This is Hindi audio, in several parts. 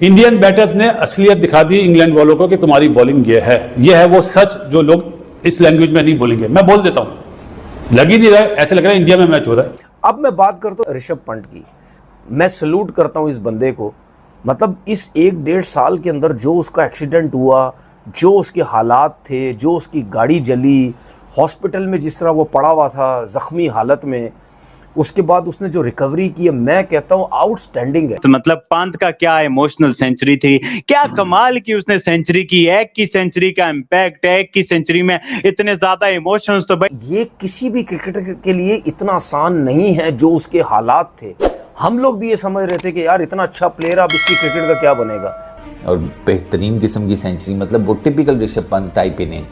इंडियन बैटर्स ने असलियत दिखा दी इंग्लैंड वालों को कि तुम्हारी बॉलिंग ये है वो सच जो लोग इस लैंग्वेज में नहीं बोलेंगे। मैं बोल देता हूं, लग ही नहीं रहा है, ऐसे लग रहा है इंडिया में मैच हो रहा है। अब मैं बात करता हूं ऋषभ पंत की। मैं सल्यूट करता हूं इस बंदे को। मतलब इस 1-1.5 साल के अंदर जो उसका एक्सीडेंट हुआ, जो उसके हालात थे, जो उसकी गाड़ी जली, हॉस्पिटल में जिस तरह वो पड़ा हुआ था जख्मी हालत में, उसके बाद उसने जो रिकवरी की है, मैं कहता हूं आउटस्टैंडिंग है। तो मतलब पंत का क्या इमोशनल सेंचुरी थी, क्या कमाल की उसने सेंचुरी की। एक की सेंचुरी का इंपैक्ट, एक की सेंचुरी में इतने ज्यादा इमोशंस, तो भाई ये किसी भी क्रिकेटर के लिए इतना आसान नहीं है जो उसके हालात थे। हम लोग भी ये समझ रहे थे कि यार इतना अच्छा प्लेयर, अब इसकी क्रिकेट का क्या बनेगा। और बेहतरीन किस्म की सेंचुरी, मतलब वो टिपिकल ऋषभ पंत टाइप ही नहीं,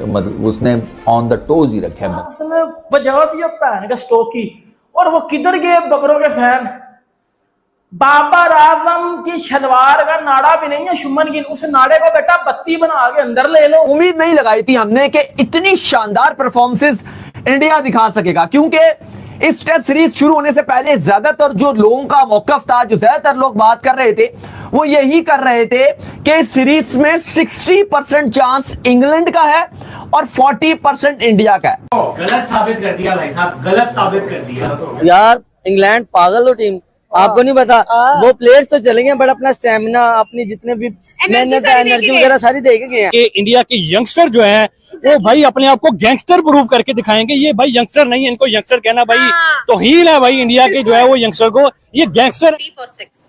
मतलब उसने ऑन द टोज ही रखा है। उसने बजा दिया पैन का स्टोक की। और वो किधर गए बकरों के फैन। बाबर आजम की शलवार का नाड़ा भी नहीं है शुमन गिल, उस नाड़े को बेटा बत्ती बना के अंदर ले लो। उम्मीद नहीं लगाई थी हमने कि इतनी शानदार परफॉर्मेंसेस इंडिया दिखा सकेगा, क्योंकि इस टेस्ट सीरीज शुरू होने से पहले ज्यादातर जो लोगों का मौकफ था, जो ज्यादातर लोग बात कर रहे थे, वो यही कर रहे थे कि इस सीरीज में 60% चांस इंग्लैंड का है और 40% इंडिया का है। गलत साबित कर दिया भाई साहब, गलत साबित कर दिया। यार इंग्लैंड पागल हो टीम, आपको नहीं पता। वो प्लेयर्स तो चलेंगे बट अपना स्टेमिना, अपनी जितने भी मेहनत है, एनर्जी वगैरह सारी देके गए हैं। कि इंडिया के यंगस्टर जो हैं वो भाई अपने आप को गैंगस्टर प्रूव करके दिखाएंगे। ये भाई यंगस्टर नहीं है, इनको यंगस्टर कहना भाई तो हील है भाई इंडिया के जो है वो यंगस्टर को, ये गैंगस्टर।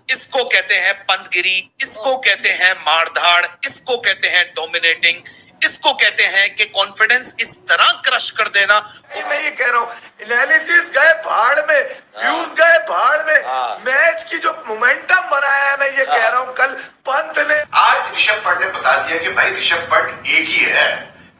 इसको कहते हैं पंतगिरी, इसको कहते हैं मारधाड़, इसको कहते हैं डोमिनेटिंग, इसको कहते हैं कि कॉन्फिडेंस इस तरह क्रश कर देना। मैं ये कह रहा हूँ, एनालिसिस गए भाड़ में, व्यूज गए भाड़ में, मैच की जो मोमेंटम बनाया है, मैं ये कह रहा हूँ कल पंत ने। आज ऋषभ पंत ने बता दिया कि भाई ऋषभ पंत एक ही है,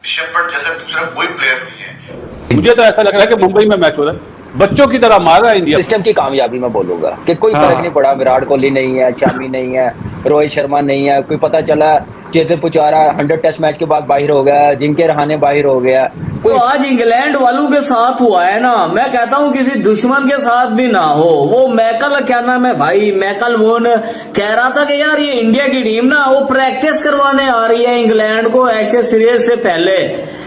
ऋषभ पंत जैसा दूसरा कोई प्लेयर नहीं है। मुझे तो ऐसा लग रहा है कि मुंबई में मैच हो रहा है, बच्चों की तरह मार रहा है इंडिया। सिस्टम की कामयाबी में बोलूंगा कि कोई फर्क नहीं पड़ा। विराट कोहली नहीं है, शमी नहीं है, रोहित शर्मा नहीं है, कोई पता चला चेतेश्वर पुजारा 100 टेस्ट मैच के बाद बाहर हो गया, जिनके रहाने बाहर हो गया। तो आज इंग्लैंड वालों के साथ हुआ है ना, मैं कहता हूँ किसी दुश्मन के साथ भी ना हो। वो मैकल, क्या नाम है भाई, मैकल वोन कह रहा था कि यार ये इंडिया की टीम ना वो प्रैक्टिस करवाने आ रही है इंग्लैंड को ऐसे सीरीज से पहले।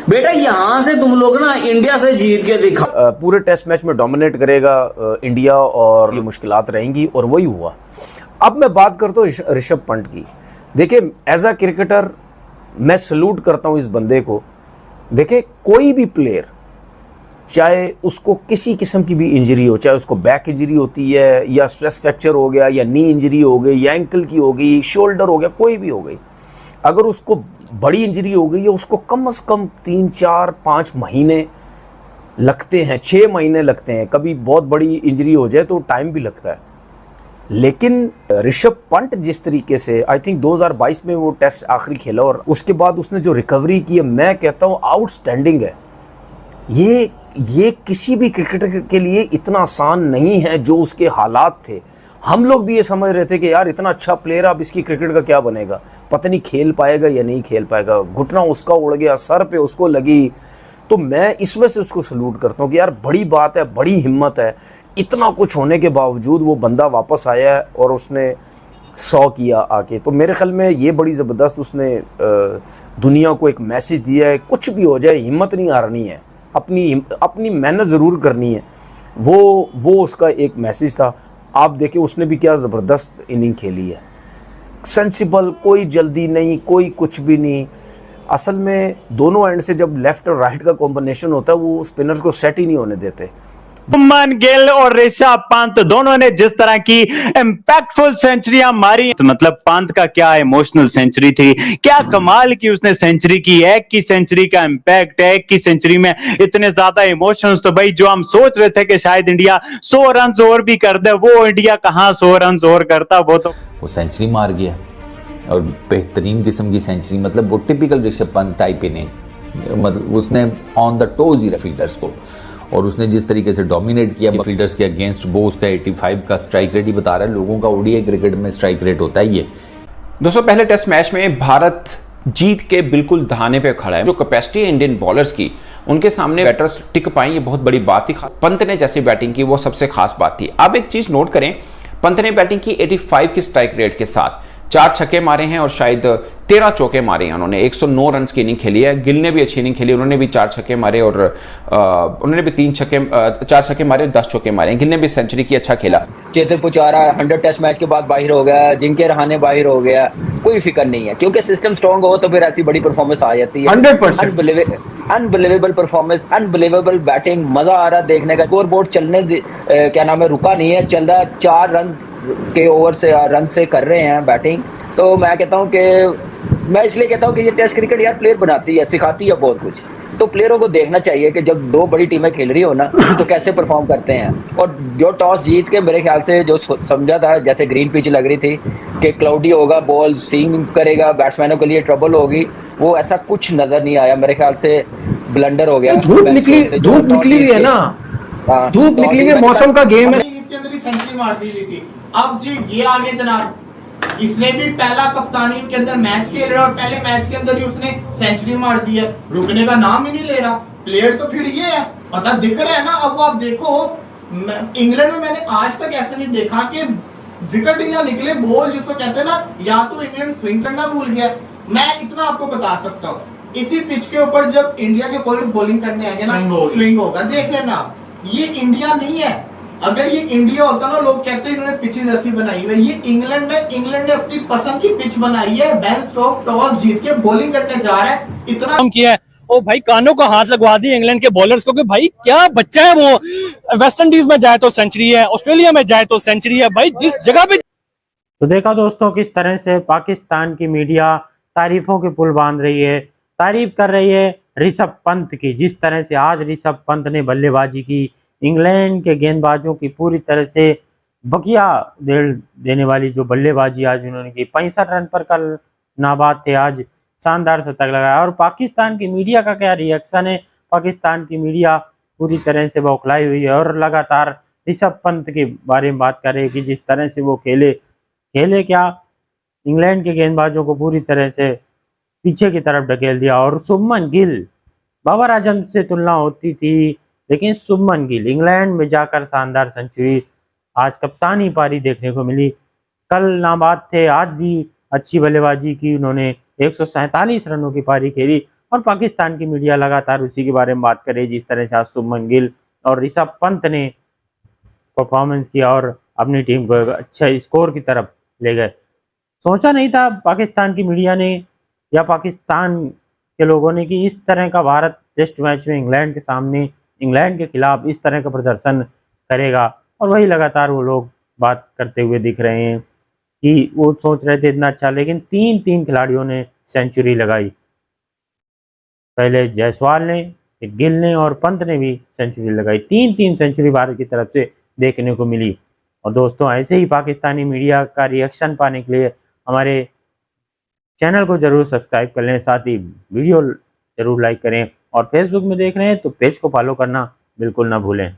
बेटा यहाँ से तुम लोग ना इंडिया से जीत के दिखा। पूरे टेस्ट मैच में डोमिनेट करेगा इंडिया और ये मुश्किलात रहेंगी, और वही हुआ। अब मैं बात करता हूँ ऋषभ पंत की। देखिए एज अ क्रिकेटर मैं सल्यूट करता हूँ इस बंदे को। देखिए कोई भी प्लेयर, चाहे उसको किसी किस्म की भी इंजरी हो, चाहे उसको बैक इंजरी होती है या स्ट्रेस फ्रैक्चर हो गया या नी इंजरी हो गई या एंकल की हो गई, शोल्डर हो गया, कोई भी हो गई, अगर उसको बड़ी इंजरी हो गई है, उसको कम से कम 3, 4, 5 महीने लगते हैं, 6 महीने लगते हैं। कभी बहुत बड़ी इंजरी हो जाए तो टाइम भी लगता है। लेकिन ऋषभ पंत जिस तरीके से, आई थिंक 2022 में वो टेस्ट आखिरी खेला और उसके बाद उसने जो रिकवरी की है, मैं कहता हूँ आउटस्टैंडिंग है। ये किसी भी क्रिकेटर के लिए इतना आसान नहीं है जो उसके हालात थे। हम लोग भी ये समझ रहे थे कि यार इतना अच्छा प्लेयर, अब इसकी क्रिकेट का क्या बनेगा, पता नहीं खेल पाएगा या नहीं खेल पाएगा। घुटना उसका उड़ गया, सर पे उसको लगी। तो मैं इस वजह से उसको सल्यूट करता हूँ कि यार बड़ी बात है, बड़ी हिम्मत है। इतना कुछ होने के बावजूद वो बंदा वापस आया है और उसने 100 किया आके। तो मेरे ख्याल में ये बड़ी ज़बरदस्त उसने दुनिया को एक मैसेज दिया है। कुछ भी हो जाए हिम्मत नहीं हारनी है, अपनी मेहनत ज़रूर करनी है। वो उसका एक मैसेज था। आप देखिए उसने भी क्या ज़बरदस्त इनिंग खेली है, सेंसिबल, कोई जल्दी नहीं, कोई कुछ भी नहीं। असल में दोनों एंड से जब लेफ्ट और राइट का कॉम्बिनेशन होता है वो स्पिनर्स को सेट ही नहीं होने देते। शुभमन गिल और ऋषभ पंत दोनों ने जिस तरह की इंपैक्टफुल सेंचुरियां मारी, तो मतलब पंत का क्या इमोशनल सेंचुरी थी, क्या कमाल की उसने सेंचुरी की। एक की सेंचुरी का इंपैक्ट, एक की सेंचुरी में इतने ज्यादा इमोशंस, तो भाई जो हम सोच रहे थे कि शायद इंडिया 100 रन और भी कर दे, वो इंडिया कहां 100 रन और करता। वो सेंचुरी मार गया और बेहतरीन किस्म की सेंचुरी, मतलब वो टिपिकल ऋषभ पंत टाइप ही नहीं, मतलब उसने ऑन द टोज ही रखा फील्डर्स को। और उसने जिस तरीके से डोमिनेट किया फील्डर्स के अगेंस्ट, वो उसका 85 का स्ट्राइक रेट ही बता रहा है। लोगों का ओडीआई क्रिकेट में स्ट्राइक रेट होता है ये। दोस्तों पहले टेस्ट मैच में भारत जीत के बिल्कुल दहाने पे खड़ा है। जो कैपेसिटी है इंडियन बॉलर्स की, उनके सामने बैटर्स टिक पाए, ये बहुत बड़ी बात थी। पंत ने जैसी बैटिंग की वो सबसे खास बात थी। अब एक चीज नोट करें, पंत ने बैटिंग की 85 की स्ट्राइक रेट के साथ, 4 छक्के मारे हैं और शायद 13 चौके मारे हैं उन्होंने। 109 रन की इनिंग खेली है। गिल ने भी अच्छी इनिंग खेली, उन्होंने भी 4 छक्के मारे और उन्होंने भी 4 छक्के मारे, 10 चौके मारे। गिल ने भी सेंचुरी की, अच्छा खेला। चेतेश्वर पुजारा 100 टेस्ट मैच के बाद बाहर हो गया, जिनके रहाने बाहर हो गया, कोई फिक्र नहीं है क्योंकि सिस्टम स्ट्रांग हो तो फिर ऐसी बड़ी परफॉर्मेंस आ जाती है। 100% अनबिलीवेबल परफॉर्मेंस, अनबिलीवेबल बैटिंग, मजा आ रहा देखने का। स्कोर बोर्ड चलने क्या नाम है, रुका नहीं है, चल रहा। 4 रन के ओवर से रन से कर रहे हैं बैटिंग। तो मैं कहता हूँ कि मैं इसलिए कहता हूँ कि ये टेस्ट क्रिकेट यार प्लेयर बनाती है, सिखाती है बहुत कुछ। तो प्लेयरों को देखना चाहिए कि जब 2 बड़ी टीमें खेल रही हो ना तो कैसे परफॉर्म करते हैं। और जो टॉस जीत के मेरे ख्याल से जो समझा था, जैसे ग्रीन पिच लग रही थी कि क्लाउडी होगा, बॉल सीम करेगा, बैट्समैनों के लिए ट्रबल होगी, वो ऐसा कुछ नजर नहीं आया। मेरे ख्याल से ब्लंडर हो गया। धूप निकली हुई है ना, धूप निकली है, मौसम का गेम है। इसके अंदर ही सेंचुरी मार दी थी। अब जी ये आगे जनाब, इसने भी पहला कप्तानी के अंदर मैच खेल रहा और पहले मैच के अंदर ही उसने सेंचुरी मार दी है। रुकने का नाम ही नहीं ले रहा। प्लेयर तो फिर ये है, पता दिख रहा है ना। अब आप देखो इंग्लैंड में मैंने आज तक ऐसा नहीं देखा कि विकेट ही ना निकले, बॉल जिसको कहते हैं ना, या तो इंग्लैंड स्विंग करना भूल गया। मैं इतना आपको बता सकता हूँ, इसी पिच के ऊपर जब इंडिया के बॉलर्स बॉलिंग करने आएंगे ना, स्विंग होगा, देख लेना आप। ये इंडिया नहीं है। अगर ये इंडिया होता ना, लोग कहते हैं इन्होंने पिचेस ऐसी बनाई हुई है। ये इंग्लैंड ने अपनी पसंद की पिच बनाई है। बेन स्टोक्स टॉस जीत के बॉलिंग करने जा रहा है। इतना किया है ओ भाई, कानों का हाथ लगवा दी इंग्लैंड के बॉलर्स को कि भाई क्या बच्चा है वो। वेस्ट इंडीज में जाए तो सेंचुरी है, ऑस्ट्रेलिया में जाए तो सेंचुरी है भाई, जिस जगह पे। तो देखा दोस्तों किस तरह से पाकिस्तान की मीडिया तारीफों के पुल बांध रही है, तारीफ कर रही है ऋषभ पंत की। जिस तरह से आज ऋषभ पंत ने बल्लेबाजी की, इंग्लैंड के गेंदबाजों की पूरी तरह से बकिया देने वाली जो बल्लेबाजी आज उन्होंने की। 65 रन पर कल नाबाद थे, आज शानदार शतक लगाया। और पाकिस्तान की मीडिया का क्या रिएक्शन है, पाकिस्तान की मीडिया पूरी तरह से बौखलाई हुई है और लगातार ऋषभ पंत के बारे में बात कर रही है कि जिस तरह से वो खेले क्या, इंग्लैंड के गेंदबाजों को पूरी तरह से पीछे की तरफ ढकेल दिया। और शुभमन गिल, बाबर आजम से तुलना होती थी, लेकिन शुभमन गिल इंग्लैंड में जाकर शानदार सेंचुरी, आज कप्तानी पारी देखने को मिली। कल नाबाद थे, आज भी अच्छी बल्लेबाजी की उन्होंने, 147 रनों की पारी खेली। और पाकिस्तान की मीडिया लगातार उसी के बारे में बात करे, जिस तरह से आज शुभमन गिल और ऋषभ पंत ने परफॉर्मेंस किया और अपनी टीम को अच्छा स्कोर की तरफ ले गए। सोचा नहीं था पाकिस्तान की मीडिया ने या पाकिस्तान के लोगों ने कि इस तरह का भारत टेस्ट मैच में इंग्लैंड के सामने, इंग्लैंड के खिलाफ इस तरह का प्रदर्शन करेगा। और वही लगातार वो लोग बात करते हुए दिख रहे हैं कि वो सोच रहे थे इतना अच्छा, लेकिन 3 खिलाड़ियों ने सेंचुरी लगाई। पहले जायसवाल ने, गिल ने और पंत ने भी सेंचुरी लगाई। 3 सेंचुरी भारत की तरफ से देखने को मिली। और दोस्तों ऐसे ही पाकिस्तानी मीडिया का रिएक्शन पाने के लिए हमारे चैनल को जरूर सब्सक्राइब कर लें, साथ ही वीडियो जरूर लाइक करें। और फेसबुक में देख रहे हैं तो पेज को फॉलो करना बिल्कुल ना भूलें।